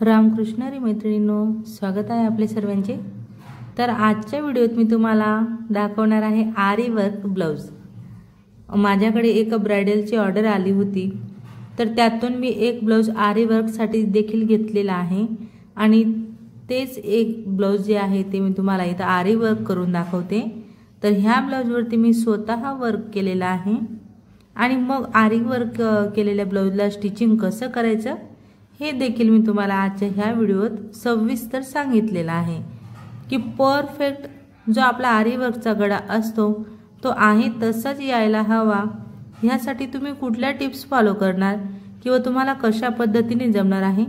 रामकृष्ण हरी मैत्रिणींनो, स्वागत आहे आपले सर्वांचे। तर आजच्या व्हिडिओत मी तुम्हाला दाखवणार आहे आरी वर्क ब्लाउज। माझ्याकडे एक ब्राइडलची ऑर्डर आली होती, तर त्यातून मी एक ब्लाउज आरी वर्क साठी देखील घेतलेला आहे आणि तेच एक ब्लाउज जे आहे ते मी तुम्हाला इथं आरी वर्क करून दाखवते। तर ह्या ब्लाउज वरती मी स्वतः वर्क केलेला आहे आणि मग आरी वर्क केलेल्या ब्लाउजला स्टिचिंग कसं करायचं हे देखील मी तुम्हाला आजच्या ह्या व्हिडिओत सविस्तर सांगितलेलं आहे की परफेक्ट जो आपला आरी वर्कचा गळा असतो तो आहे तसाच यायला हवा। ह्यासाठी तुम्ही कुठल्या टिप्स फॉलो करणार किंवा तुम्हाला कशा पद्धतीने जमणार आहे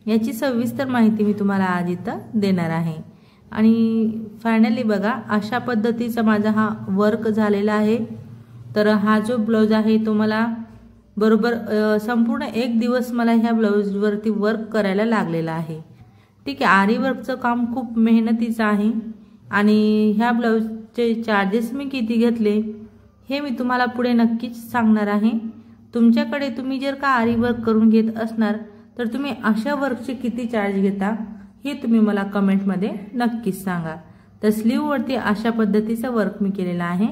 याची सविस्तर माहिती मी तुम्हाला आज इथं देणार आहे। आणि फायनली बघा, अशा पद्धतीचा माझा हा वर्क झालेला आहे। तर हा जो ब्लाउज आहे तो मला बरोबर संपूर्ण एक दिवस मला ह्या ब्लाउज वरती वर्क करायला लागलेला आहे। ठीक आहे, आरी वर्कचं काम खूप मेहनतीचं आहे आणि ह्या ब्लाउजचे चार्जेस मी किती घेतले हे मी तुम्हाला पुढे नक्कीच सांगणार आहे। तुमच्याकडे तुम्ही जर का आरी वर्क करून घेत असणार तर तुम्ही अशा वर्कचे किती चार्ज घेता हे तुम्ही मला कमेंटमध्ये नक्कीच सांगा। तर स्लीव वरती अशा पद्धतीचा वर्क मी केलेला आहे।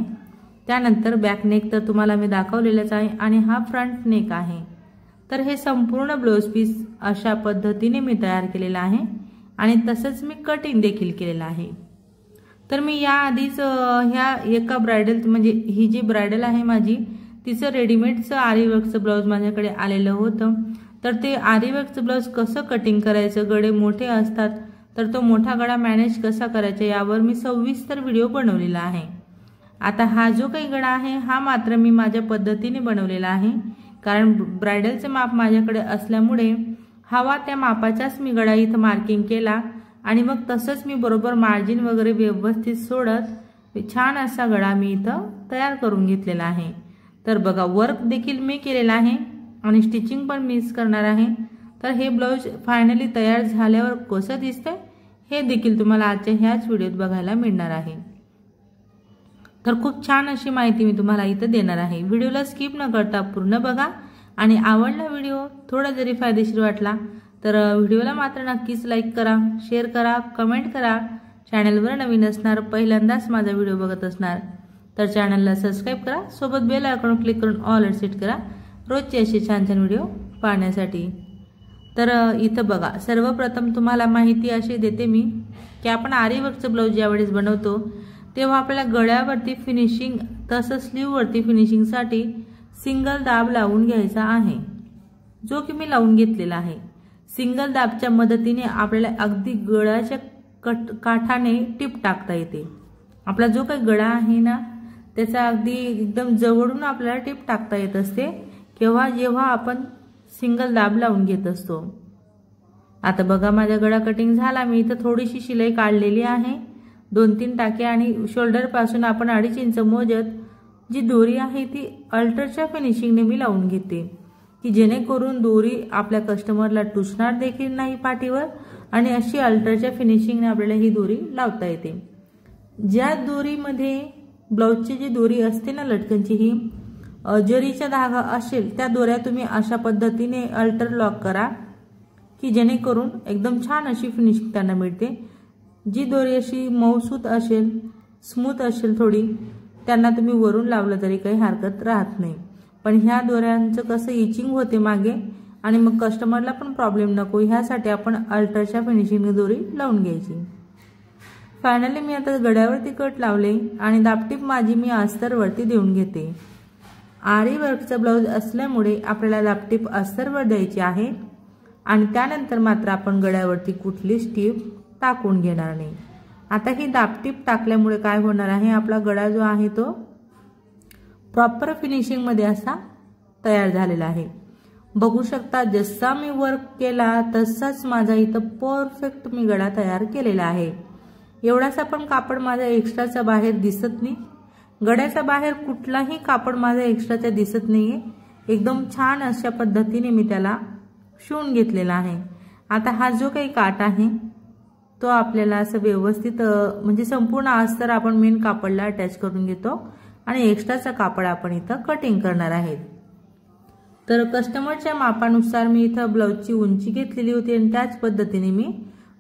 त्यानंतर बॅक नेक तर तुम्हाला मी दाखवलेलाच आहे आणि हा फ्रंट नेक आहे। तर हे संपूर्ण ब्लाउज पीस अशा पद्धतीने मी तयार केलेला आहे आणि तसंच मी कटिंग देखील केलेला आहे। तर मी या आधीच ह्या एका ब्राइडल म्हणजे ही जी ब्राइडल आहे माझी तिचं रेडीमेडचं आरी वर्कचं ब्लाउज माझ्याकडे आलेलं होतं। तर ते आरी वर्कचं ब्लाउज कसं कटिंग करायचं, गळे मोठे असतात तर तो मोठा गळा मॅनेज कसा करायचा यावर मी सविस्तर व्हिडिओ बनवलेला आहे। आता हा जो काही गळा आहे हा मात्र मी माझ्या पद्धतीने बनवलेला आहे, कारण ब्राइडलचे माप माझ्याकडे असल्यामुळे हवा त्या मापाचाच मी गळा इथं मार्किंग केला आणि मग तसंच मी बरोबर मार्जिन वगैरे व्यवस्थित सोडत छान असा गळा मी इथं तयार करून घेतलेला आहे। तर बघा, वर्क देखील मी केलेला आहे आणि स्टिचिंग पण मीच करणार आहे। तर हे ब्लाउज फायनली तयार झाल्यावर कसं दिसतंय हे देखील तुम्हाला आजच्या ह्याच व्हिडिओत बघायला मिळणार आहे। तर खूप छान अशी माहिती मी तुम्हाला इथं देणार आहे। व्हिडिओला स्किप न करता पूर्ण बघा आणि आवडला व्हिडिओ थोडा जरी फायदेशीर वाटला तर व्हिडिओला मात्र नक्कीच लाईक करा, शेअर करा, कमेंट करा। चॅनलवर नवीन असणार, पहिल्यांदाच माझा व्हिडिओ बघत असणार तर चॅनलला सबस्क्राईब करा, सोबत बेल आयकॉन क्लिक करून ऑल वर सेट करा रोजचे असे छान छान व्हिडिओ पाहण्यासाठी। तर इथं बघा, सर्वप्रथम तुम्हाला माहिती अशी देते मी की आपण आरी वर्कचं ब्लाउज ज्यावेळेस बनवतो तेव्हा आपल्याला गळ्यावरती फिनिशिंग तसंच स्लीव वरती फिनिशिंग साठी सिंगल दाब लावून घ्यायचा आहे, जो की मी लावून घेतलेला आहे। सिंगल दाबच्या मदतीने आपल्याला अगदी गळ्याच्या काठाने टिप टाकता येते। आपला जो काही गळा आहे ना त्याचा अगदी एकदम जवळून आपल्याला टिप टाकता येत असते केव्हा जेव्हा आपण सिंगल दाब लावून घेत असतो। आता बघा, माझा गळा कटिंग झाला। मी इथं थोडीशी शिलाई काढलेली आहे, 2-3 टाके, आणि शोल्डर पासून आपण 2.5 इंच मोजत जी दोरी आहे ती अल्टरच्या फिनिशिंगने मी लावून घेते की जेणेकरून दोरी आपल्या कस्टमरला टुचणार देखील नाही पाठीवर आणि अशी अल्टरच्या फिनिशिंगने आपल्याला ही दोरी लावता येते। ज्या दोरीमध्ये ब्लाउजची जी दोरी असते ना लटकनची, ही जरीचा धागा असेल त्या दोऱ्या तुम्ही अशा पद्धतीने अल्टर लॉक करा की जेणेकरून एकदम छान अशी फिनिशिंग त्यांना मिळते। जी दोरी अशी मऊसूत असेल, स्मूथ असेल थोडी, त्यांना तुम्ही वरून लावलं तरी काही हरकत राहत नाही। पण ह्या दोऱ्यांचं कसं इचिंग होते मागे आणि मग कस्टमरला पण प्रॉब्लेम नको ह्यासाठी आपण अल्टरच्या फिनिशिंगने दोरी लावून घ्यायची। फायनली मी आता गळ्यावरती कट लावले आणि दापटीप माझी मी अस्तरवरती देऊन घेते। आरी वर्कचा ब्लाउज असल्यामुळे आपल्याला दापटीप अस्तरवर द्यायची आहे आणि त्यानंतर मात्र आपण गळ्यावरती कुठलीच टीप टाकून घेणार नाही। आता ही दापटीप टाकल्यामुळे काय होणार आहे, आपला गळा जो आहे तो प्रॉपर फिनिशिंग मध्ये असा तयार झालेला आहे। बघू शकता, जसा मी वर्क केला तसाच माझा इथं परफेक्ट मी गळा तयार केलेला आहे। एवढासा पण कापड माझा एक्स्ट्राचा बाहेर दिसत नाही, गळ्याचा बाहेर कुठलाही कापड माझा एक्स्ट्राचा दिसत नाहीये। एकदम छान अशा पद्धतीने मी त्याला शिवून घेतलेला आहे। आता हा जो काही काठ आहे तो आपल्याला असं व्यवस्थित म्हणजे संपूर्ण अस्तर आपण मेन कापडला अटॅच करून घेतो आणि एक्स्ट्राचा कापड आपण इथं कटिंग करणार आहे। तर कस्टमरच्या मापानुसार मी इथं ब्लाऊजची उंची घेतलेली होती आणि त्याच पद्धतीने मी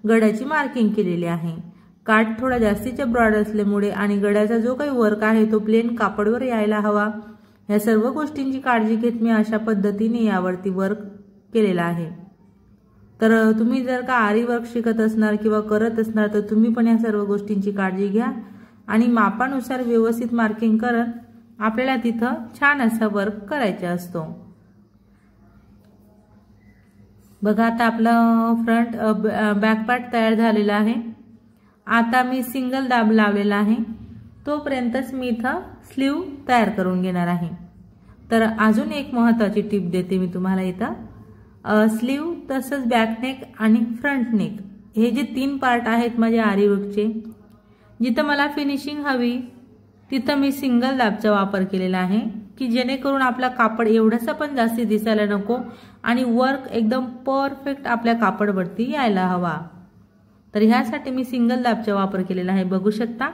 गळ्याची मार्किंग केलेली आहे। काठ थोडा जास्तीचा ब्रॉड असल्यामुळे आणि गळ्याचा जो काही वर्क आहे तो प्लेन कापडवर यायला हवा, या सर्व गोष्टींची काळजी घेत मी अशा पद्धतीने यावरती वर्क केलेला आहे। तर तुम्ही जर का आरी वर्क शिकत असणार किंवा करत असणार तर तुम्ही पण या सर्व गोष्टींची काळजी घ्या आणि मापानुसार व्यवस्थित मार्किंग करत आपल्याला तिथं छान असा वर्क करायचा असतो। बघा आता आपला फ्रंट बॅक पार्ट तयार झालेला आहे। आता मी सिंगल दाब लावलेला आहे, तोपर्यंतच मी इथं स्लीव तयार करून घेणार आहे। तर अजून एक महत्त्वाची टिप देते मी तुम्हाला इथं स्लीव तसंच बॅक नेक आणि फ्रंट नेक हे जे 3 पार्ट आहेत माझ्या आरी वर्कचे, जिथं मला फिनिशिंग हवी तिथं मी सिंगल दाबचा वापर केलेला आहे की जेणेकरून आपला कापड एवढासा पण जास्ती दिसायला नको आणि वर्क एकदम परफेक्ट आपल्या कापडवरती यायला हवा। तर ह्यासाठी मी सिंगल दाबचा वापर केलेला आहे, बघू शकता।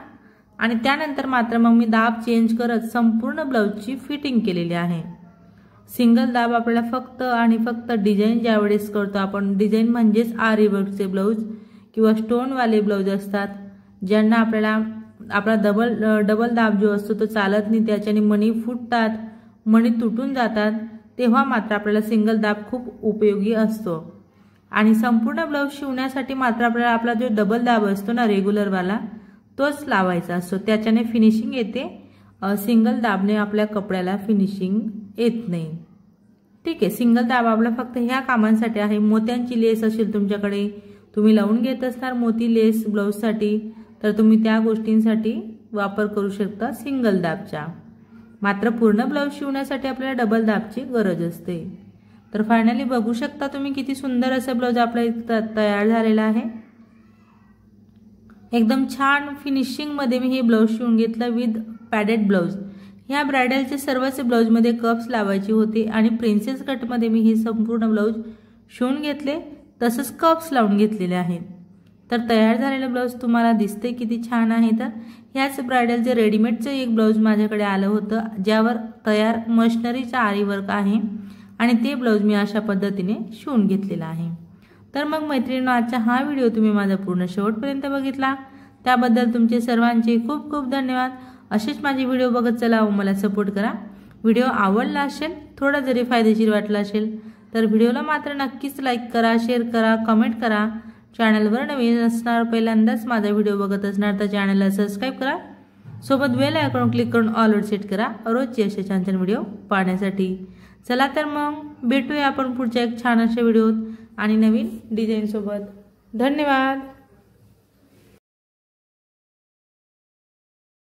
आणि त्यानंतर मात्र मग मी दाब चेंज करत संपूर्ण ब्लाऊजची फिटिंग केलेली आहे। सिंगल दाब आपल्याला फक्त आणि फक्त डिझाईन ज्यावेळेस करतो आपण, डिझाईन म्हणजेच आरी वर्कचे ब्लाऊज किंवा स्टोनवाले ब्लाऊज असतात ज्यांना आपल्याला आपला डबल दाब जो असतो तो चालत नाही, त्याच्याने मणी फुटतात, मणी तुटून जातात, तेव्हा मात्र आपल्याला सिंगल दाब खूप उपयोगी असतो। आणि संपूर्ण ब्लाऊज शिवण्यासाठी मात्र आपल्याला आपला जो डबल दाब असतो ना रेग्युलरवाला तोच लावायचा असतो, त्याच्याने फिनिशिंग येते। सिंगल दाबने आपल्या कपड्याला फिनिशिंग येत नाही। ठीक आहे, सिंगल दाब आपला फक्त ह्या कामांसाठी आहे। मोत्यांची लेस असेल तुमच्याकडे, तुम्ही लावून घेत असणार मोती लेस ब्लाऊजसाठी, तर तुम्ही त्या गोष्टींसाठी वापर करू शकता सिंगल दाबचा। मात्र पूर्ण ब्लाऊज शिवण्यासाठी आपल्याला डबल दाबची गरज असते। तर फायनली बघू शकता तुम्ही किती सुंदर असं ब्लाऊज आपला तयार झालेला आहे। एकदम छान फिनिशिंग मध्ये मी हे ब्लाऊज शिवून घेतलं विथ पॅडेड ब्लाऊज। ह्या ब्रायडलचे सर्वच ब्लाऊज मध्ये कप्स लावायचे होते आणि प्रिन्सेस कट मध्ये मी हे संपूर्ण ब्लाऊज शिवून घेतले, तसंच कप्स लावून घेतलेले आहेत। तर तयार झालेलं ब्लाऊज तुम्हाला दिसते किती छान आहे। तर ह्याच ब्रायडलचे रेडीमेडचं एक ब्लाऊज माझ्याकडे आलं होतं ज्यावर तयार मशिनरीचा आरी वर्क आहे आणि ते ब्लाऊज मी अशा पद्धतीने शिवून घेतलेला आहे। तर मग मैत्रिणींनो, आजचा हा व्हिडिओ तुम्ही माझा पूर्ण शेवटपर्यंत बघितला त्याबद्दल तुमचे सर्वांचे खूप खूप धन्यवाद। असेच माझे व्हिडिओ बघत चला व मला सपोर्ट करा। व्हिडिओ आवडला असेल, थोडा जरी फायदेशीर वाटला असेल तर व्हिडिओला मात्र नक्कीच लाईक करा, शेअर करा, कमेंट करा। चॅनलवर नवीन असणार, पहिल्यांदाच माझा व्हिडिओ बघत असणार तर चॅनलला सबस्क्राईब करा, सोबत बेल आयकॉन क्लिक करून ऑल वर सेट करा रोजचे असे छान छान व्हिडिओ पाहण्यासाठी। चला तर मग भेटूया आपण पुढच्या एक छान अशा व्हिडिओत आणि नवीन डिझाईन सोबत। धन्यवाद।